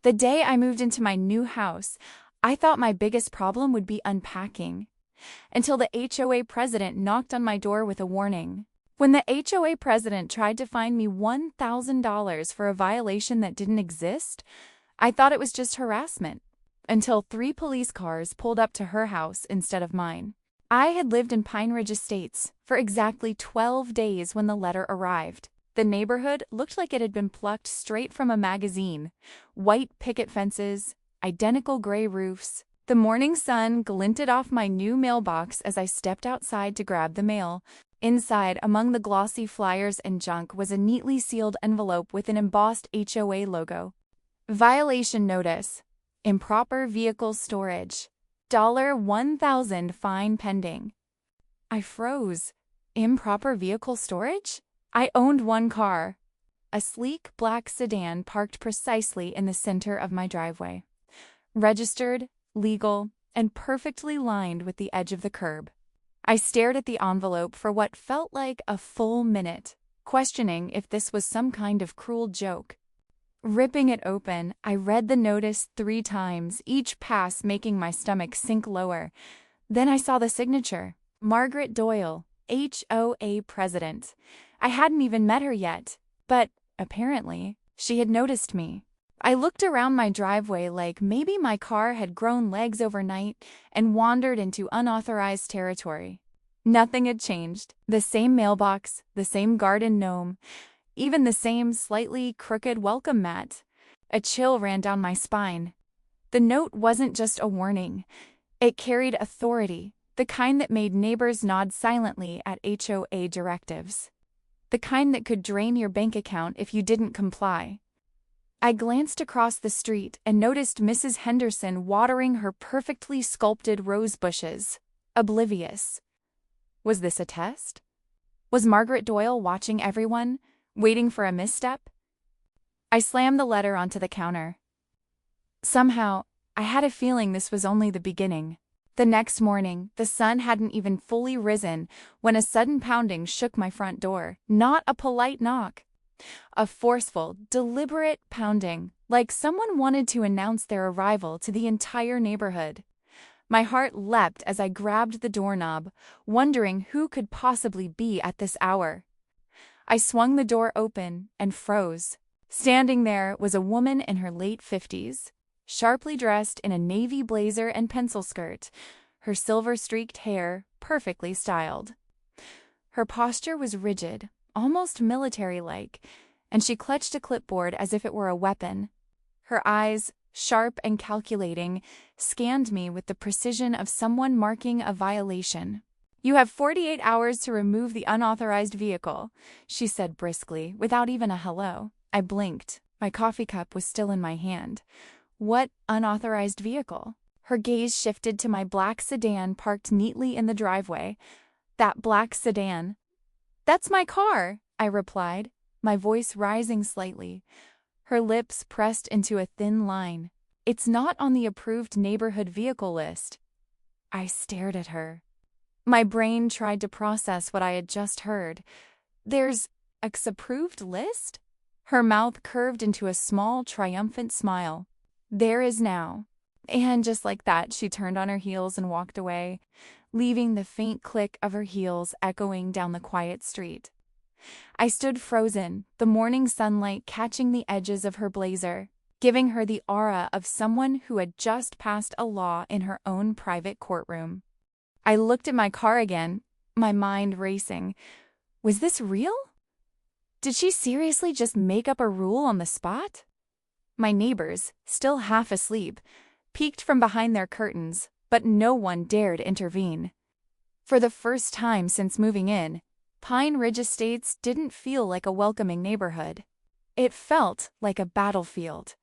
The day I moved into my new house, I thought my biggest problem would be unpacking, until the HOA president knocked on my door with a warning. When the HOA president tried to fine me $1,000 for a violation that didn't exist, I thought it was just harassment, until 3 police cars pulled up to her house instead of mine. I had lived in Pine Ridge Estates for exactly 12 days when the letter arrived. The neighborhood looked like it had been plucked straight from a magazine. White picket fences, identical gray roofs. The morning sun glinted off my new mailbox as I stepped outside to grab the mail. Inside, among the glossy flyers and junk, was a neatly sealed envelope with an embossed HOA logo. Violation notice. Improper vehicle storage. $1,000 fine pending. I froze. Improper vehicle storage? I owned one car. A sleek black sedan parked precisely in the center of my driveway. Registered, legal, and perfectly lined with the edge of the curb. I stared at the envelope for what felt like a full minute, questioning if this was some kind of cruel joke. Ripping it open, I read the notice 3 times, each pass making my stomach sink lower. Then I saw the signature. Margaret Doyle, HOA president. I hadn't even met her yet, but apparently, she had noticed me. I looked around my driveway like maybe my car had grown legs overnight and wandered into unauthorized territory. Nothing had changed. The same mailbox, the same garden gnome, even the same slightly crooked welcome mat. A chill ran down my spine. The note wasn't just a warning. It carried authority, the kind that made neighbors nod silently at HOA directives. The kind that could drain your bank account if you didn't comply. I glanced across the street and noticed Mrs. Henderson watering her perfectly sculpted rose bushes, oblivious. Was this a test? Was Margaret Doyle watching everyone, waiting for a misstep? I slammed the letter onto the counter. Somehow, I had a feeling this was only the beginning. The next morning, the sun hadn't even fully risen when a sudden pounding shook my front door. Not a polite knock. A forceful, deliberate pounding, like someone wanted to announce their arrival to the entire neighborhood. My heart leapt as I grabbed the doorknob, wondering who could possibly be at this hour. I swung the door open and froze. Standing there was a woman in her late 50s, sharply dressed in a navy blazer and pencil skirt, her silver-streaked hair perfectly styled. Her posture was rigid, almost military-like, and she clutched a clipboard as if it were a weapon. Her eyes, sharp and calculating, scanned me with the precision of someone marking a violation. "You have 48 hours to remove the unauthorized vehicle," she said briskly, without even a hello. I blinked. My coffee cup was still in my hand. What unauthorized vehicle? Her gaze shifted to my black sedan parked neatly in the driveway. That black sedan. "That's my car," I replied, my voice rising slightly. Her lips pressed into a thin line. "It's not on the approved neighborhood vehicle list." I stared at her. My brain tried to process what I had just heard. "There's a approved list?" Her mouth curved into a small, triumphant smile. "There is now." And just like that, she turned on her heels and walked away, leaving the faint click of her heels echoing down the quiet street. I stood frozen, the morning sunlight catching the edges of her blazer, giving her the aura of someone who had just passed a law in her own private courtroom. I looked at my car again, my mind racing. Was this real? Did she seriously just make up a rule on the spot? My neighbors, still half asleep, peeked from behind their curtains, but no one dared intervene. For the first time since moving in, Pine Ridge Estates didn't feel like a welcoming neighborhood. It felt like a battlefield.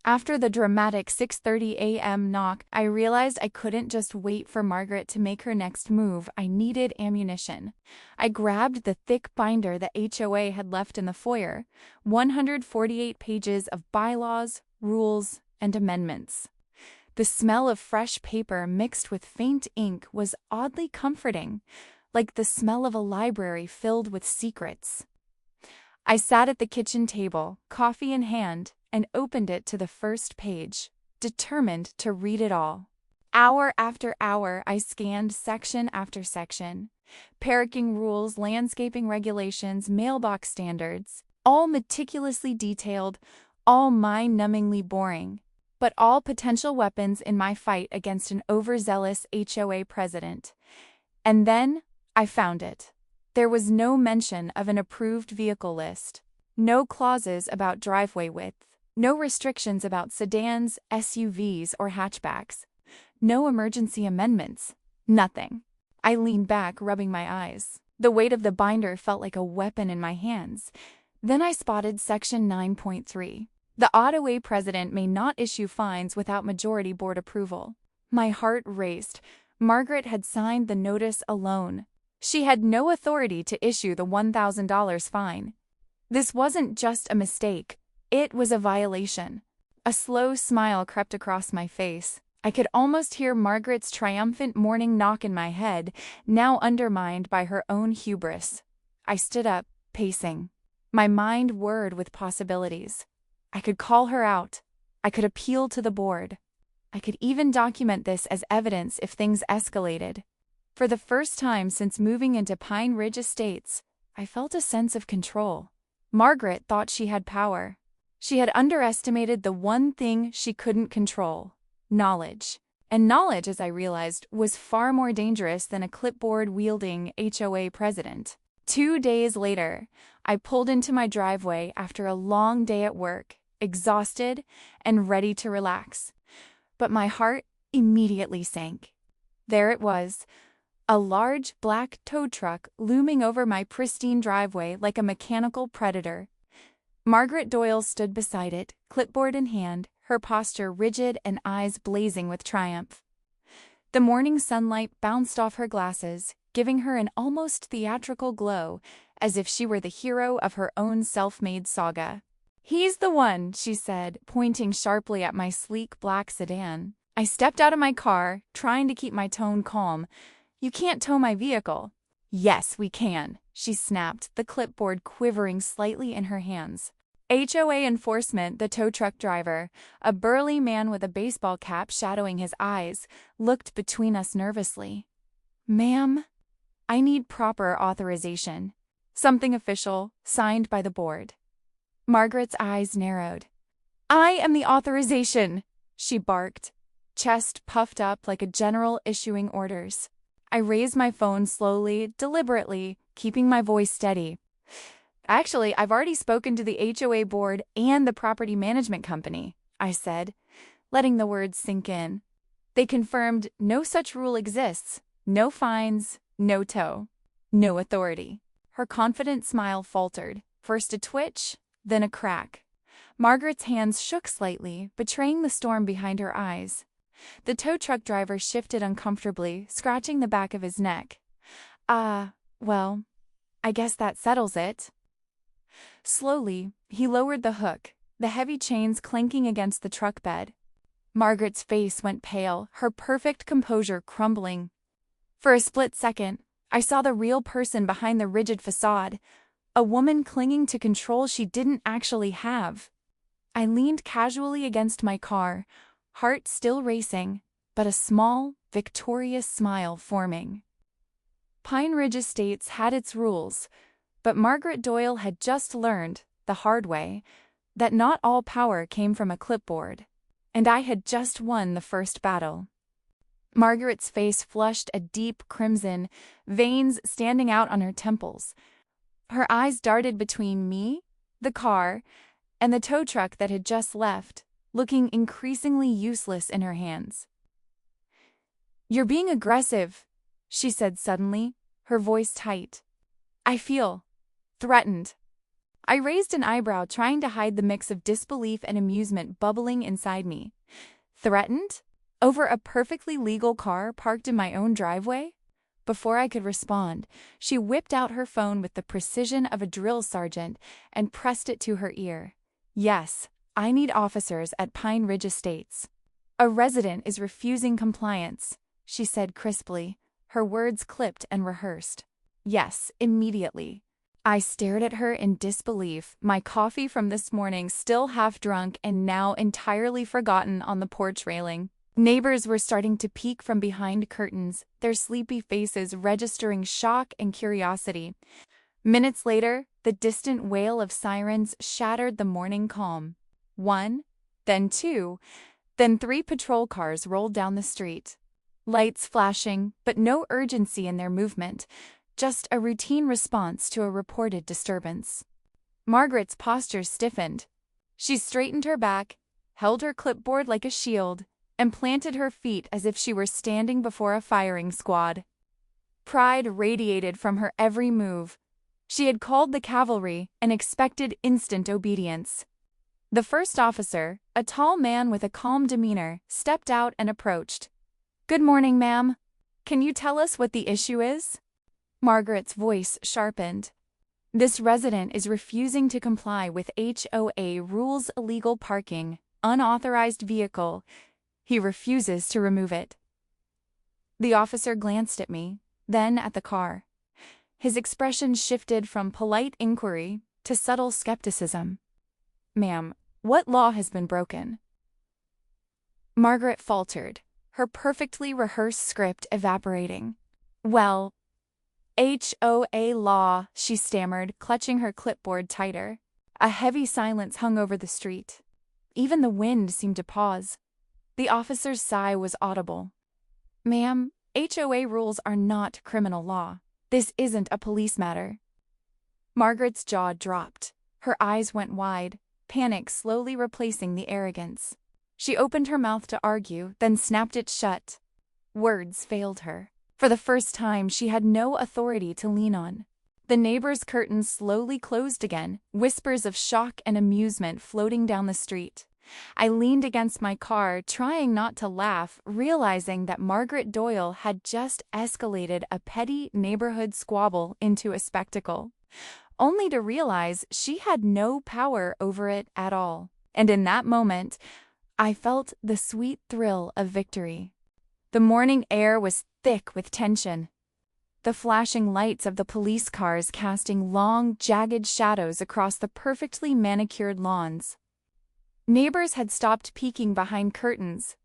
After the dramatic 6:30 a.m. knock, I realized I couldn't just wait for Margaret to make her next move. I needed ammunition. I grabbed the thick binder the HOA had left in the foyer, 148 pages of bylaws, rules, and amendments. The smell of fresh paper mixed with faint ink was oddly comforting, like the smell of a library filled with secrets. I sat at the kitchen table, coffee in hand, and opened it to the first page, determined to read it all. Hour after hour, I scanned section after section. Parking rules, landscaping regulations, mailbox standards, all meticulously detailed, all mind-numbingly boring, but all potential weapons in my fight against an overzealous HOA president. And then I found it. There was no mention of an approved vehicle list, no clauses about driveway width, no restrictions about sedans, SUVs, or hatchbacks, no emergency amendments, nothing. I leaned back, rubbing my eyes. The weight of the binder felt like a weapon in my hands. Then I spotted Section 9.3. The HOA president may not issue fines without majority board approval. My heart raced. Margaret had signed the notice alone. She had no authority to issue the $1,000 fine. This wasn't just a mistake. It was a violation. A slow smile crept across my face. I could almost hear Margaret's triumphant morning knock in my head, now undermined by her own hubris. I stood up, pacing. My mind whirred with possibilities. I could call her out. I could appeal to the board. I could even document this as evidence if things escalated. For the first time since moving into Pine Ridge Estates, I felt a sense of control. Margaret thought she had power. She had underestimated the one thing she couldn't control: knowledge. And knowledge, as I realized, was far more dangerous than a clipboard-wielding HOA president. 2 days later, I pulled into my driveway after a long day at work, exhausted and ready to relax. But my heart immediately sank. There it was, a large black tow truck looming over my pristine driveway like a mechanical predator. Margaret Doyle stood beside it, clipboard in hand, her posture rigid and eyes blazing with triumph. The morning sunlight bounced off her glasses, giving her an almost theatrical glow, as if she were the hero of her own self-made saga. "He's the one," she said, pointing sharply at my sleek black sedan. I stepped out of my car, trying to keep my tone calm. "You can't tow my vehicle." "Yes, we can," she snapped, the clipboard quivering slightly in her hands. HOA enforcement, the tow truck driver, a burly man with a baseball cap shadowing his eyes, looked between us nervously. "Ma'am, I need proper authorization. Something official, signed by the board." Margaret's eyes narrowed. "I am the authorization," she barked, chest puffed up like a general issuing orders. I raised my phone slowly, deliberately, keeping my voice steady. "Actually, I've already spoken to the HOA board and the property management company," I said, letting the words sink in. "They confirmed no such rule exists. No fines, no tow, no authority." Her confident smile faltered, first a twitch, then a crack. Margaret's hands shook slightly, betraying the storm behind her eyes. The tow truck driver shifted uncomfortably, scratching the back of his neck. Well, I guess that settles it." Slowly, he lowered the hook, the heavy chains clanking against the truck bed. Margaret's face went pale, her perfect composure crumbling. For a split second, I saw the real person behind the rigid facade, a woman clinging to control she didn't actually have. I leaned casually against my car, heart still racing, but a small, victorious smile forming. Pine Ridge Estates had its rules, but Margaret Doyle had just learned, the hard way, that not all power came from a clipboard, and I had just won the first battle. Margaret's face flushed a deep crimson, veins standing out on her temples. Her eyes darted between me, the car, and the tow truck that had just left, looking increasingly useless in her hands. "You're being aggressive," she said suddenly, her voice tight. "I feel threatened." I raised an eyebrow, trying to hide the mix of disbelief and amusement bubbling inside me. Threatened? Over a perfectly legal car parked in my own driveway? Before I could respond, she whipped out her phone with the precision of a drill sergeant and pressed it to her ear. "Yes, I need officers at Pine Ridge Estates. A resident is refusing compliance," she said crisply, her words clipped and rehearsed. "Yes, immediately." I stared at her in disbelief, my coffee from this morning still half drunk and now entirely forgotten on the porch railing. Neighbors were starting to peek from behind curtains, their sleepy faces registering shock and curiosity. Minutes later, the distant wail of sirens shattered the morning calm. 1, then 2, then 3 patrol cars rolled down the street. Lights flashing, but no urgency in their movement, just a routine response to a reported disturbance. Margaret's posture stiffened. She straightened her back, held her clipboard like a shield, and planted her feet as if she were standing before a firing squad. Pride radiated from her every move. She had called the cavalry and expected instant obedience. The first officer, a tall man with a calm demeanor, stepped out and approached. "Good morning, ma'am. Can you tell us what the issue is?" Margaret's voice sharpened. "This resident is refusing to comply with HOA rules: illegal parking, unauthorized vehicle. He refuses to remove it." The officer glanced at me, then at the car. His expression shifted from polite inquiry to subtle skepticism. "Ma'am, what law has been broken?" Margaret faltered, her perfectly rehearsed script evaporating. "Well, HOA law," she stammered, clutching her clipboard tighter. A heavy silence hung over the street. Even the wind seemed to pause. The officer's sigh was audible. "Ma'am, HOA rules are not criminal law. This isn't a police matter." Margaret's jaw dropped. Her eyes went wide, panic slowly replacing the arrogance. She opened her mouth to argue, then snapped it shut. Words failed her. For the first time, she had no authority to lean on. The neighbor's curtains slowly closed again, whispers of shock and amusement floating down the street. I leaned against my car, trying not to laugh, realizing that Margaret Doyle had just escalated a petty neighborhood squabble into a spectacle, only to realize she had no power over it at all. And in that moment, I felt the sweet thrill of victory. The morning air was thick with tension, the flashing lights of the police cars casting long, jagged shadows across the perfectly manicured lawns. Neighbors had stopped peeking behind curtains.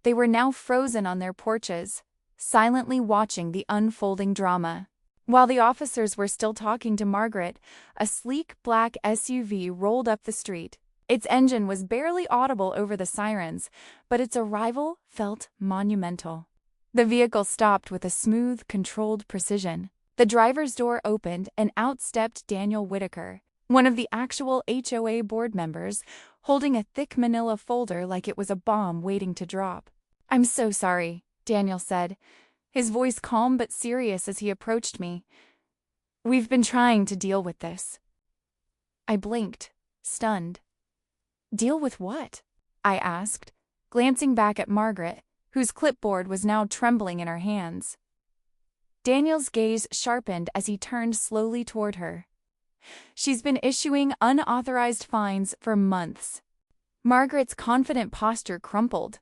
They were now frozen on their porches, silently watching the unfolding drama. While the officers were still talking to Margaret, a sleek black SUV rolled up the street. Its engine was barely audible over the sirens, but its arrival felt monumental. The vehicle stopped with a smooth, controlled precision. The driver's door opened and out stepped Daniel Whitaker, one of the actual HOA board members, holding a thick manila folder like it was a bomb waiting to drop. "I'm so sorry," Daniel said, his voice calm but serious as he approached me. "We've been trying to deal with this." I blinked, stunned. "Deal with what?" I asked, glancing back at Margaret, whose clipboard was now trembling in her hands. Daniel's gaze sharpened as he turned slowly toward her. "She's been issuing unauthorized fines for months." Margaret's confident posture crumpled.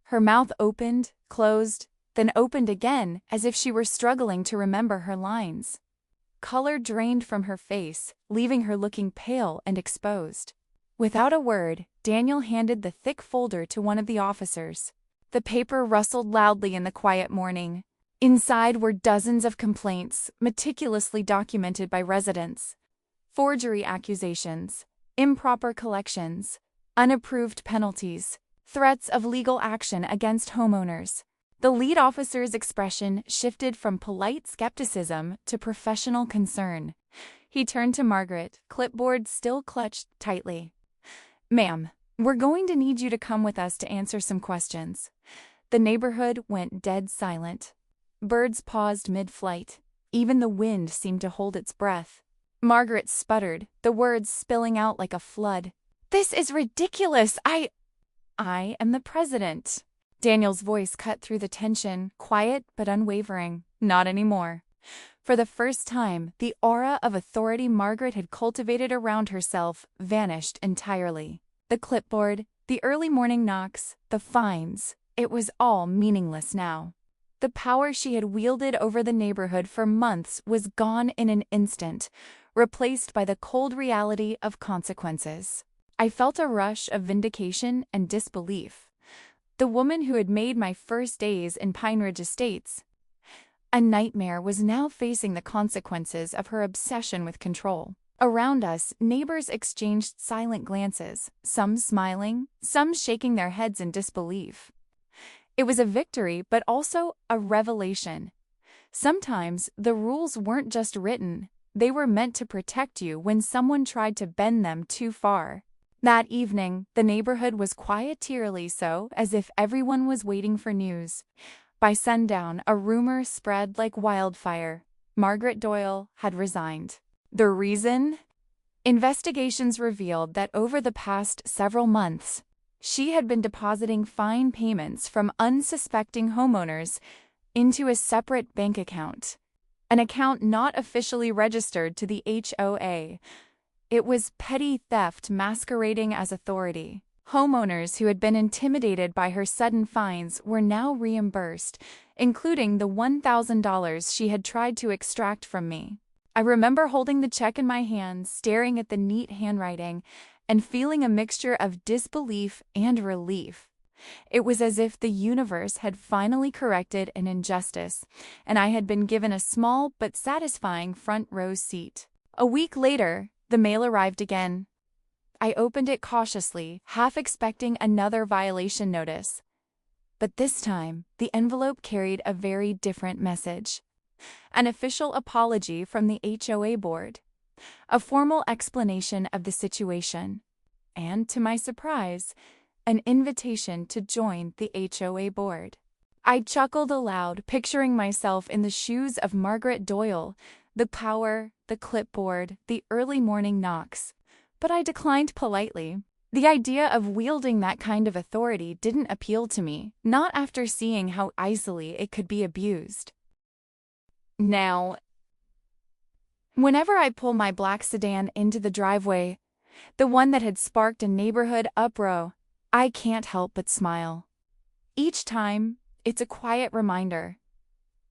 Her mouth opened, closed, then opened again as if she were struggling to remember her lines. Color drained from her face, leaving her looking pale and exposed. Without a word, Daniel handed the thick folder to one of the officers. The paper rustled loudly in the quiet morning. Inside were dozens of complaints, meticulously documented by residents. Forgery accusations, improper collections, unapproved penalties, threats of legal action against homeowners. The lead officer's expression shifted from polite skepticism to professional concern. He turned to Margaret, clipboard still clutched tightly. "Ma'am, we're going to need you to come with us to answer some questions." The neighborhood went dead silent. Birds paused mid-flight. Even the wind seemed to hold its breath. Margaret sputtered, the words spilling out like a flood. "This is ridiculous! I am the president." Daniel's voice cut through the tension, quiet but unwavering. "Not anymore." For the first time, the aura of authority Margaret had cultivated around herself vanished entirely. The clipboard, the early morning knocks, the fines, it was all meaningless now. The power she had wielded over the neighborhood for months was gone in an instant, replaced by the cold reality of consequences. I felt a rush of vindication and disbelief. The woman who had made my first days in Pine Ridge Estates a nightmare was now facing the consequences of her obsession with control. Around us, neighbors exchanged silent glances, some smiling, some shaking their heads in disbelief. It was a victory, but also a revelation. Sometimes the rules weren't just written, they were meant to protect you when someone tried to bend them too far. That evening, the neighborhood was quiet, eerily so, as if everyone was waiting for news. By sundown, a rumor spread like wildfire. Margaret Doyle had resigned. The reason? Investigations revealed that over the past several months, she had been depositing fine payments from unsuspecting homeowners into a separate bank account, an account not officially registered to the HOA. It was petty theft masquerading as authority. Homeowners who had been intimidated by her sudden fines were now reimbursed, including the $1,000 she had tried to extract from me. I remember holding the check in my hands, staring at the neat handwriting, and feeling a mixture of disbelief and relief. It was as if the universe had finally corrected an injustice, and I had been given a small but satisfying front row seat. A week later, the mail arrived again. I opened it cautiously, half expecting another violation notice. But this time, the envelope carried a very different message. An official apology from the HOA board, a formal explanation of the situation, and, to my surprise, an invitation to join the HOA board. I chuckled aloud, picturing myself in the shoes of Margaret Doyle, the power, the clipboard, the early morning knocks. But I declined politely. The idea of wielding that kind of authority didn't appeal to me, not after seeing how easily it could be abused. Now, whenever I pull my black sedan into the driveway, the one that had sparked a neighborhood uproar, I can't help but smile. Each time, it's a quiet reminder.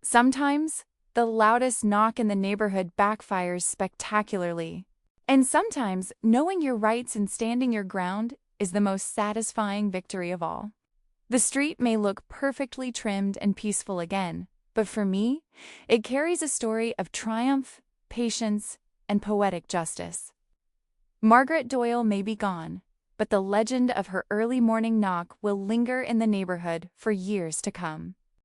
Sometimes, the loudest knock in the neighborhood backfires spectacularly. And sometimes, knowing your rights and standing your ground is the most satisfying victory of all. The street may look perfectly trimmed and peaceful again, but for me, it carries a story of triumph, patience, and poetic justice. Margaret Doyle may be gone, but the legend of her early morning knock will linger in the neighborhood for years to come.